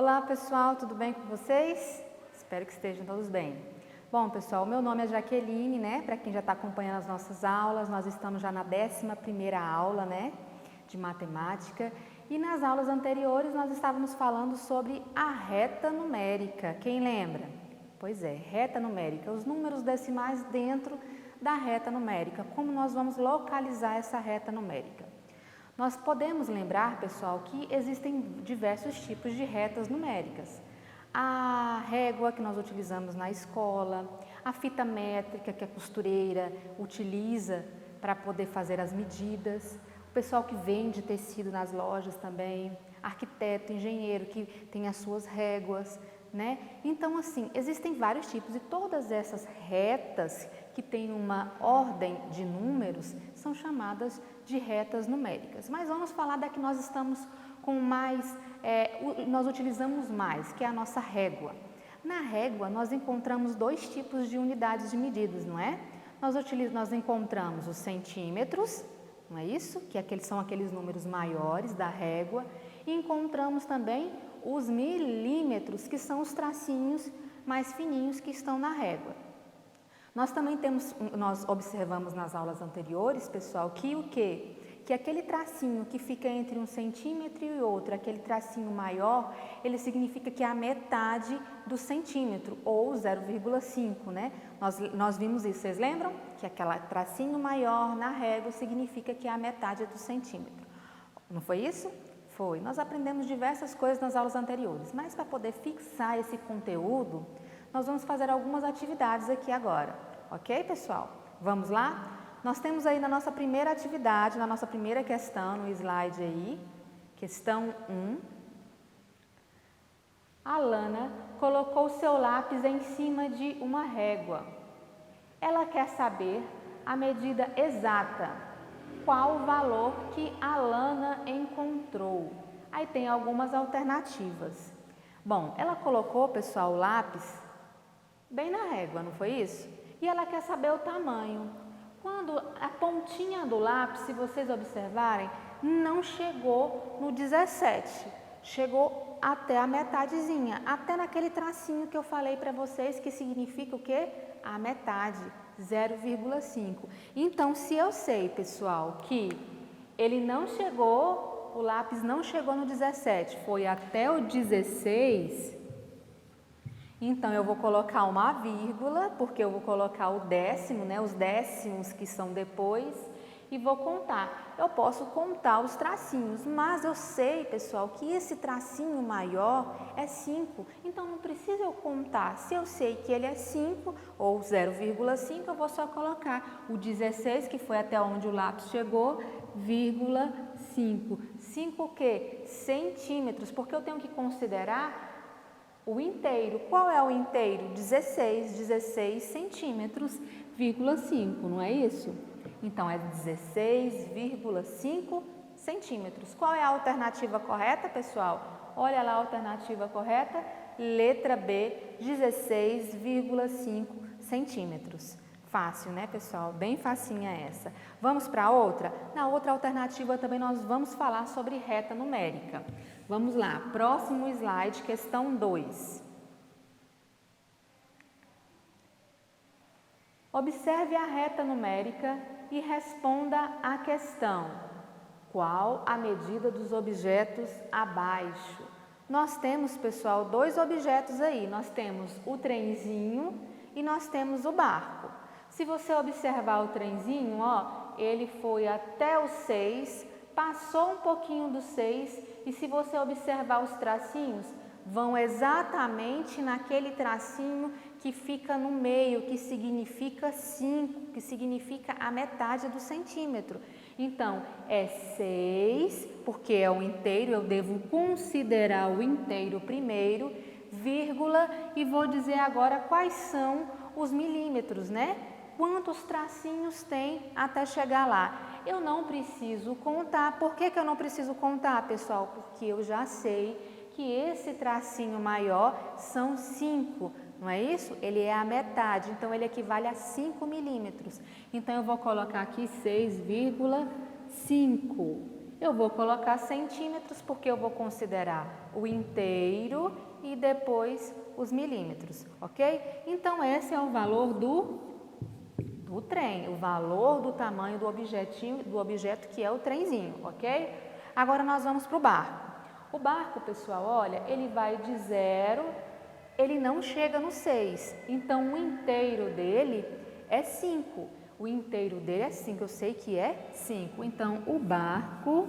Olá pessoal, tudo bem com vocês? Espero que estejam todos bem. Bom pessoal, meu nome é Jaqueline, né? Para quem já está acompanhando as nossas aulas, nós estamos já na 11ª aula, né? De matemática. E nas aulas anteriores nós estávamos falando sobre a reta numérica. Quem lembra? Pois é, reta numérica, os números decimais dentro da reta numérica. Como nós vamos localizar essa reta numérica? Nós podemos lembrar, pessoal, que existem diversos tipos de retas numéricas. A régua que nós utilizamos na escola, a fita métrica que a costureira utiliza para poder fazer as medidas, o pessoal que vende tecido nas lojas também, arquiteto, engenheiro que tem as suas réguas, né? Então, assim, existem vários tipos e todas essas retas que têm uma ordem de números são chamadas de retas numéricas. Mas vamos falar da que nós estamos com mais, nós utilizamos mais, que é a nossa régua. Na régua, nós encontramos dois tipos de unidades de medidas, não é? Nós encontramos os centímetros, não é isso? Que são aqueles números maiores da régua. E encontramos também os milímetros, que são os tracinhos mais fininhos que estão na régua. Nós observamos nas aulas anteriores, pessoal, que o quê? Que aquele tracinho que fica entre um centímetro e outro, aquele tracinho maior, ele significa que é a metade do centímetro, ou 0,5, né? Nós vimos isso, vocês lembram? Que aquele tracinho maior na régua significa que é a metade do centímetro. Não foi isso? Foi. Nós aprendemos diversas coisas nas aulas anteriores, mas para poder fixar esse conteúdo, nós vamos fazer algumas atividades aqui agora. Ok, pessoal? Vamos lá? Nós temos aí na nossa primeira atividade, na nossa primeira questão, no slide aí, questão 1. A Lana colocou seu lápis em cima de uma régua. Ela quer saber a medida exata. Qual o valor que a Lana encontrou? Aí tem algumas alternativas. Bom, ela colocou, pessoal, o lápis bem na régua, não foi isso? E ela quer saber o tamanho. Quando a pontinha do lápis, se vocês observarem, não chegou no 17, chegou até a metadezinha, até naquele tracinho que eu falei para vocês, que significa o quê? A metade, 0,5. Então, se eu sei, pessoal, que ele não chegou, o lápis não chegou no 17, foi até o 16, então eu vou colocar uma vírgula, porque eu vou colocar o décimo, né, os décimos que são depois, e vou contar. Eu posso contar os tracinhos, mas eu sei, pessoal, que esse tracinho maior é 5, então não precisa eu contar. Se eu sei que ele é 5 ou 0,5, eu vou só colocar o 16, que foi até onde o lápis chegou, vírgula 5. 5 o quê? Centímetros, porque eu tenho que considerar o inteiro. Qual é o inteiro? 16 centímetros, vírgula 5, não é isso? Então, é 16,5 centímetros. Qual é a alternativa correta, pessoal? Olha lá a alternativa correta, letra B, 16,5 centímetros. Fácil, né, pessoal? Bem facinha essa. Vamos para a outra? Na outra alternativa também nós vamos falar sobre reta numérica. Vamos lá, próximo slide, questão 2. Observe a reta numérica e responda à questão. Qual a medida dos objetos abaixo? Nós temos, pessoal, dois objetos aí. Nós temos o trenzinho e nós temos o barco. Se você observar o trenzinho, ó, ele foi até o 6, passou um pouquinho do 6 e se você observar os tracinhos, vão exatamente naquele tracinho que fica no meio, que significa 5, que significa a metade do centímetro. Então, é 6, porque é o inteiro, eu devo considerar o inteiro primeiro, vírgula, e vou dizer agora quais são os milímetros, né? Quantos tracinhos tem até chegar lá? Eu não preciso contar. Por que eu não preciso contar, pessoal? Porque eu já sei que esse tracinho maior são 5, não é isso? Ele é a metade, então ele equivale a 5 milímetros. Então eu vou colocar aqui 6,5. Eu vou colocar centímetros porque eu vou considerar o inteiro e depois os milímetros, ok? Então, esse é o valor do trem, o valor do tamanho do objeto que é o trenzinho, ok? Agora nós vamos para o barco. O barco, pessoal, olha, ele vai de 0, ele não chega no 6, então o inteiro dele é 5. O inteiro dele é 5, eu sei que é 5. Então, o barco,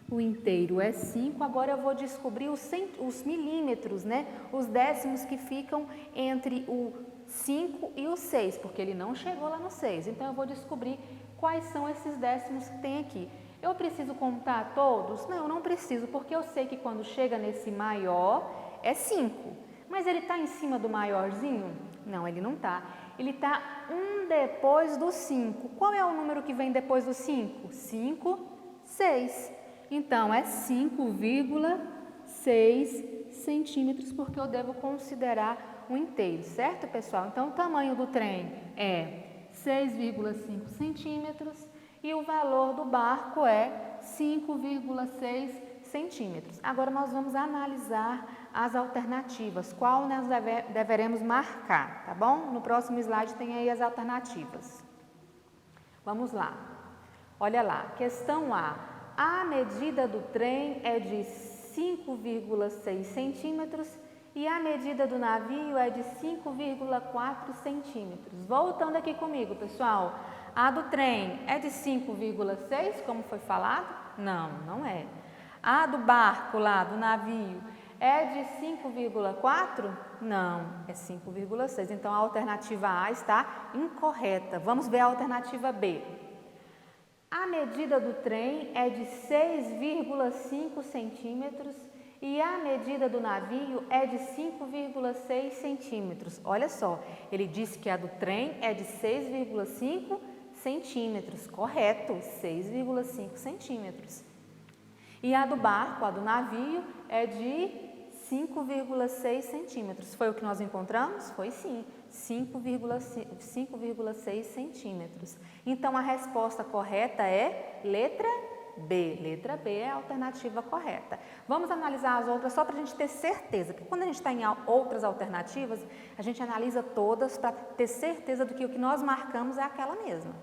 o inteiro é 5. Agora eu vou descobrir os milímetros, né? Os décimos que ficam entre o 5 e o 6, porque ele não chegou lá no 6. Então, eu vou descobrir quais são esses décimos que tem aqui. Eu preciso contar todos? Não, eu não preciso, porque eu sei que quando chega nesse maior é 5. Mas ele está em cima do maiorzinho? Não, ele não está. Ele está um depois do 5. Qual é o número que vem depois do 5? 5, 6. Então, é 5,6 centímetros, porque eu devo considerar um inteiro, certo, pessoal? Então, o tamanho do trem é 6,5 centímetros e o valor do barco é 5,6 centímetros. Agora, nós vamos analisar as alternativas, qual nós deveremos marcar, tá bom? No próximo slide tem aí as alternativas. Vamos lá. Olha lá, questão A. A medida do trem é de 5,6 centímetros e a medida do navio é de 5,4 centímetros. Voltando aqui comigo, pessoal. A do trem é de 5,6, como foi falado? Não, não é. A do barco lá, do navio, é de 5,4? Não, é 5,6. Então, a alternativa A está incorreta. Vamos ver a alternativa B. A medida do trem é de 6,5 centímetros e a medida do navio é de 5,6 centímetros. Olha só, ele disse que a do trem é de 6,5 centímetros. Correto, 6,5 centímetros. E a do barco, a do navio, é de 5,6 centímetros. Foi o que nós encontramos? Foi sim, 5,6 centímetros. Então, a resposta correta é letra B. Letra B é a alternativa correta. Vamos analisar as outras só para a gente ter certeza, porque quando a gente está em outras alternativas, a gente analisa todas para ter certeza do que o que nós marcamos é aquela mesma.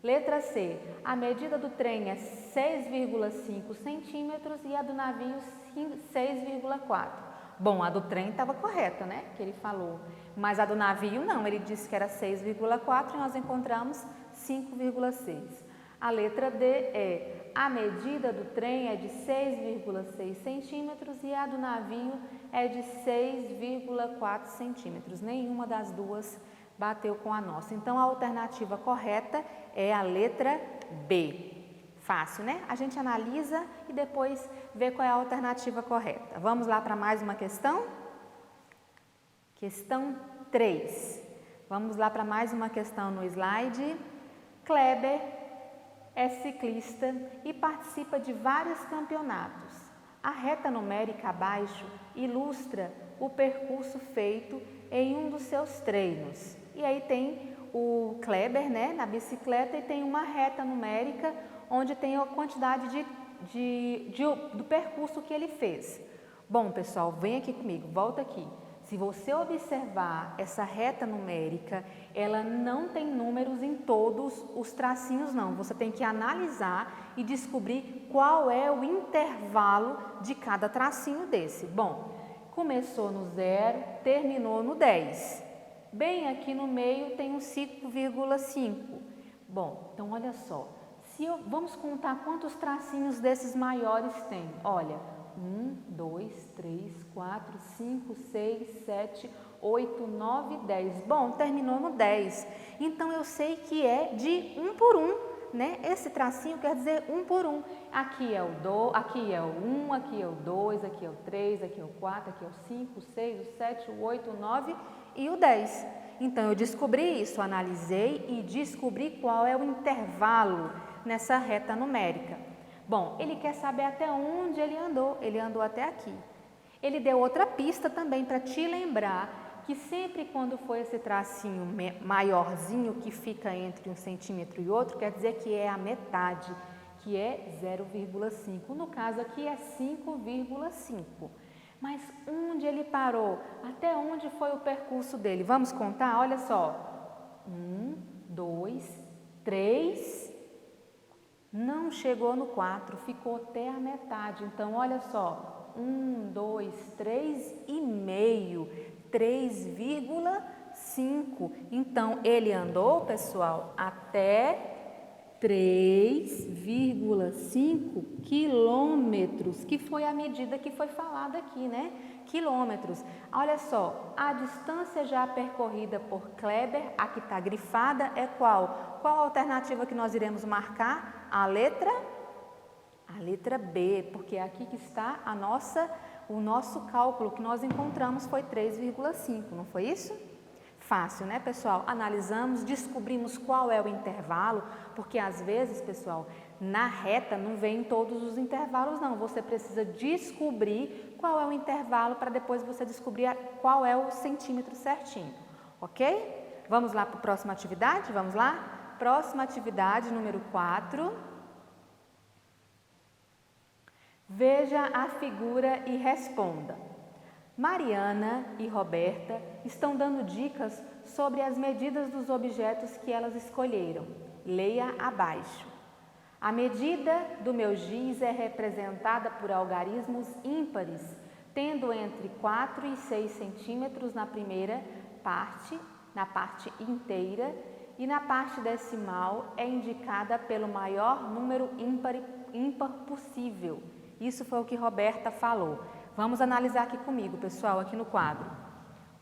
Letra C, a medida do trem é 6,5 centímetros e a do navio 6,4. Bom, a do trem estava correta, né, que ele falou, mas a do navio não, ele disse que era 6,4 e nós encontramos 5,6. A letra D é, a medida do trem é de 6,6 centímetros e a do navio é de 6,4 centímetros. Nenhuma das duas bateu com a nossa. Então, a alternativa correta é a letra B. Fácil, né? A gente analisa e depois vê qual é a alternativa correta. Vamos lá para mais uma questão? Questão 3. Vamos lá para mais uma questão no slide. Kleber é ciclista e participa de vários campeonatos. A reta numérica abaixo ilustra o percurso feito em um dos seus treinos. E aí tem o Kleber, né, na bicicleta e tem uma reta numérica onde tem a quantidade do percurso que ele fez. Bom, pessoal, vem aqui comigo, volta aqui. Se você observar essa reta numérica, ela não tem números em todos os tracinhos, não. Você tem que analisar e descobrir qual é o intervalo de cada tracinho desse. Bom, começou no 0, terminou no 10. Bem aqui no meio tem um 5,5. Bom, então olha só. Vamos contar quantos tracinhos desses maiores tem. Olha, 1, 2, 3, 4, 5, 6, 7, 8, 9, 10. Bom, terminou no 10. Então, eu sei que é de 1 por 1, né? Esse tracinho quer dizer 1 por 1. Aqui é o 1, aqui é o 2, aqui é o 3, aqui é o 4, aqui é o 5, o 6, o 7, o 8, o 9 e o 10. Então, eu descobri isso, analisei e descobri qual é o intervalo nessa reta numérica. Bom, ele quer saber até onde ele andou até aqui. Ele deu outra pista também para te lembrar que sempre quando for esse tracinho maiorzinho que fica entre um centímetro e outro, quer dizer que é a metade, que é 0,5. No caso aqui é 5,5. Mas onde ele parou? Até onde foi o percurso dele? Vamos contar? Olha só. 1, 2, 3. Não chegou no 4, ficou até a metade. Então, olha só. 1, 2, 3,5. 3,5. Então, ele andou, pessoal, até 3,5 quilômetros, que foi a medida que foi falada aqui, né? Quilômetros. Olha só, a distância já percorrida por Kleber, a que está grifada, é qual? Qual a alternativa que nós iremos marcar? A letra B, porque é aqui que está o nosso cálculo que nós encontramos foi 3,5, não foi isso? Fácil, né, pessoal? Analisamos, descobrimos qual é o intervalo, porque às vezes, pessoal, na reta não vem todos os intervalos, não. Você precisa descobrir qual é o intervalo para depois você descobrir qual é o centímetro certinho, ok? Vamos lá para a próxima atividade? Vamos lá? Próxima atividade, número 4. Veja a figura e responda. Mariana e Roberta estão dando dicas sobre as medidas dos objetos que elas escolheram. Leia abaixo. A medida do meu giz é representada por algarismos ímpares, tendo entre 4 e 6 centímetros na primeira parte, na parte inteira, e na parte decimal é indicada pelo maior número ímpar possível. Isso foi o que Roberta falou. Vamos analisar aqui comigo, pessoal, aqui no quadro.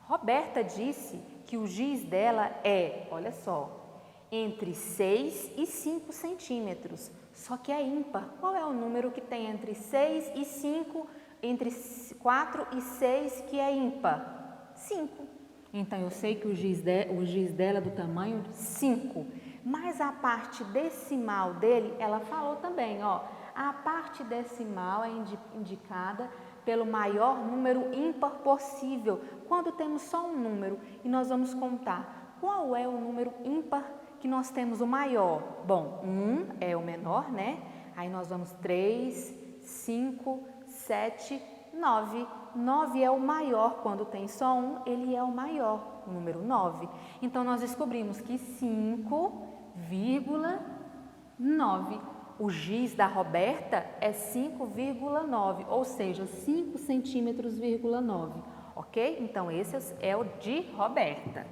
Roberta disse que o giz dela é, olha só, entre 6 e 5 centímetros, só que é ímpar. Qual é o número que tem entre 6 e 5, entre 4 e 6 que é ímpar? 5. Então, eu sei que o giz dela é do tamanho 5, mas a parte decimal dele, ela falou também, ó, a parte decimal é indicada pelo maior número ímpar possível, quando temos só um número e nós vamos contar qual é o número ímpar que nós temos o maior. Bom, 1 é o menor, né? Aí nós vamos 3, 5, 7, 9. 9 é o maior, quando tem só um, ele é o maior, o número 9. Então, nós descobrimos que 5,9. O giz da Roberta é 5,9, ou seja, 5 centímetros,9, ok? Então, esse é o de Roberta.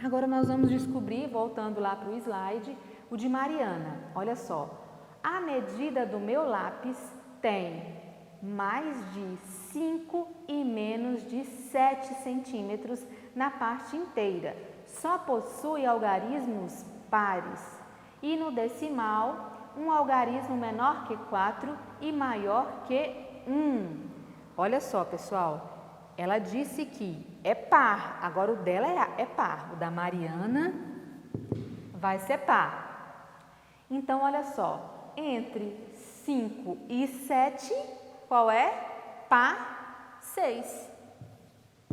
Agora, nós vamos descobrir, voltando lá para o slide, o de Mariana. Olha só, a medida do meu lápis tem mais de 5 e menos de 7 centímetros na parte inteira. Só possui algarismos pares. E no decimal, um algarismo menor que 4 e maior que 1. Olha só, pessoal, ela disse que é par, agora o dela é par, o da Mariana vai ser par. Então, olha só, entre 5 e 7, qual é? Par, 6.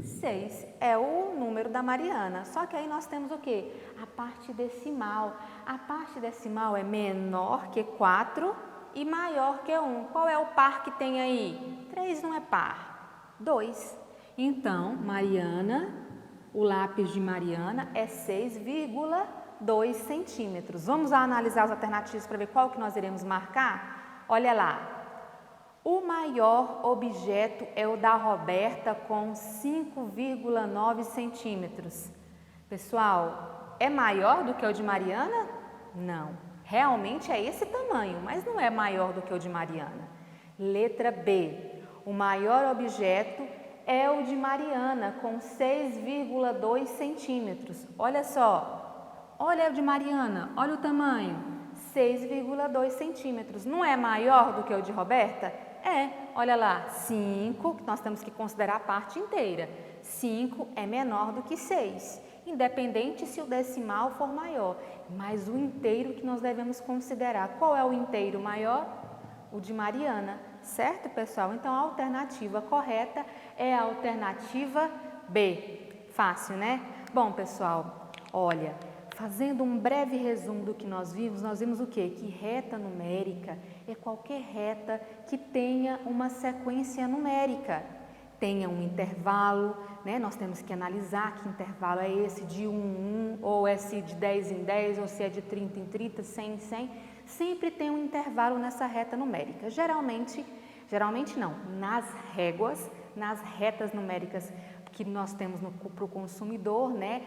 6 é o número da Mariana, só que aí nós temos o quê? A parte decimal. A parte decimal é menor que 4 e maior que 1. Qual é o par que tem aí? 3 não é par, 2. Então, Mariana, o lápis de Mariana é 6,2 centímetros. Vamos lá analisar as alternativas para ver qual que nós iremos marcar? Olha lá. O maior objeto é o da Roberta com 5,9 centímetros. Pessoal, é maior do que o de Mariana? Não, realmente é esse tamanho, mas não é maior do que o de Mariana. Letra B, o maior objeto é o de Mariana com 6,2 centímetros. Olha só, olha o de Mariana, olha o tamanho, 6,2 centímetros. Não é maior do que o de Roberta? É, olha lá, 5, que nós temos que considerar a parte inteira. 5 é menor do que 6, independente se o decimal for maior, mas o inteiro que nós devemos considerar. Qual é o inteiro maior? O de Mariana, certo, pessoal? Então, a alternativa correta é a alternativa B. Fácil, né? Bom, pessoal, olha, fazendo um breve resumo do que nós vimos o quê? Que reta numérica é qualquer reta que tenha uma sequência numérica, tenha um intervalo, né? Nós temos que analisar que intervalo é esse de 1 em 1, ou é se de 10 em 10, ou se é de 30 em 30, 100 em 100, sempre tem um intervalo nessa reta numérica. Geralmente não, nas réguas, nas retas numéricas que nós temos para o consumidor, né?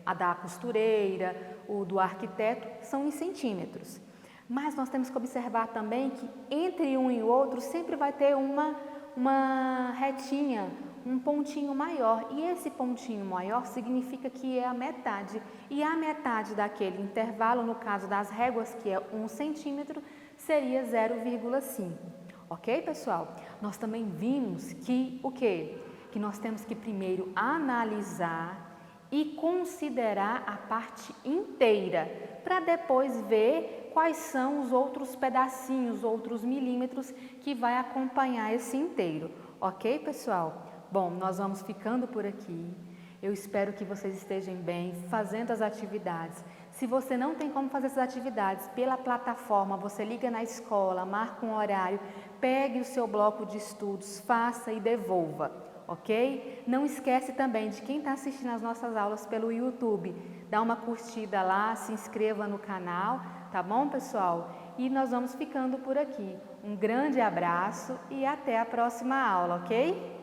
A da costureira, o do arquiteto, são em centímetros. Mas nós temos que observar também que entre um e o outro sempre vai ter uma retinha, um pontinho maior, e esse pontinho maior significa que é a metade, e a metade daquele intervalo, no caso das réguas, que é 1 centímetro, seria 0,5. Ok, pessoal? Nós também vimos que o quê? Que nós temos que primeiro analisar e considerar a parte inteira, para depois ver quais são os outros pedacinhos, outros milímetros que vai acompanhar esse inteiro. Ok, pessoal? Bom, nós vamos ficando por aqui. Eu espero que vocês estejam bem, fazendo as atividades. Se você não tem como fazer essas atividades pela plataforma, você liga na escola, marca um horário, pegue o seu bloco de estudos, faça e devolva, ok? Não esquece também de quem está assistindo as nossas aulas pelo YouTube, dá uma curtida lá, se inscreva no canal, tá bom, pessoal? E nós vamos ficando por aqui. Um grande abraço e até a próxima aula, ok?